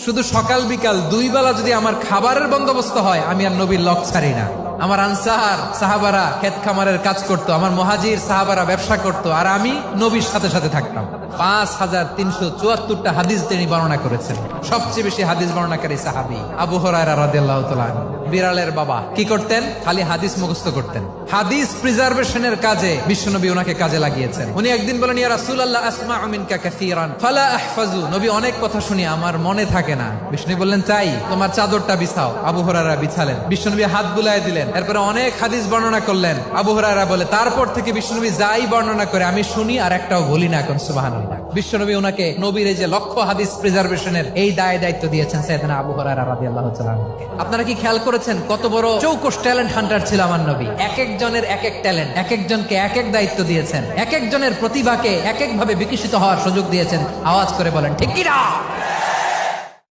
শুধু সকাল বিকাল দুই বেলা যদি আমার খাবারের বন্দোবস্ত হয়, আমি আর নবীর লক ছাড়ি না। আমার আনসার সাহাবারা ক্ষেত খামারের কাজ করতো, আমার মুহাজির সাহাবারা ব্যবসা করতো, আর আমি নবীর সাথে সাথে থাকতাম। 5374টা হাদিস তিনি বর্ণনা করেছেন। সবচেয়ে বেশি হাদিস বর্ণনাকারী সাহাবী আবু হুরায়রা রাদিয়াল্লাহু তাআলা আনহু। বিড়ালের বাবা কি করতেন? খালি হাদিস মুখস্থ করতেন। হাদিস প্রিজার্ভেশনের কাজে বিশ্বনবী ওনাকে কাজে লাগিয়েছেন। উনি একদিন বলেন, ইয়া রাসূলুল্লাহ আসমাউ মিনকা কাসীরান ফালা আহফাজু। নবী, অনেক কথা শুনি, আমার মনে থাকে না। বিশ্বনবী বললেন, তাই তোমার চাদরটা বিছাও। আবু হুরায়রা বিছালেন। বিশ্বনবী হাত বুলায় দিলেন। এরপরে অনেক হাদিস বর্ণনা করলেন। আবু হুরায়রা বলে, তারপর থেকে বিশ্বনবী যাই বর্ণনা করে আমি শুনি আর একটাও বলি না। এখন সুবহানাল্লাহ। বিশ্বনবী ওনাকে নবীর এই যে লক্ষ হাদিস প্রিজার্ভেশনের এই দায়িত্ব দিয়েছেন সাইয়েদনা আবু হুরায়রা রাদিয়াল্লাহু তাআলা আনহুকে। আপনারা কি খেয়াল করেছেন কত বড় চৌকস ট্যালেন্ট হান্টার ছিল আমার নবী? এক একজনের এক এক ট্যালেন্ট, এক একজনকে এক এক দায়িত্ব দিয়েছেন, এক একজনের প্রতিভাকে এক এক ভাবে বিকশিত হওয়ার সুযোগ দিয়েছেন। আওয়াজ করে বলেন ঠিক কি না?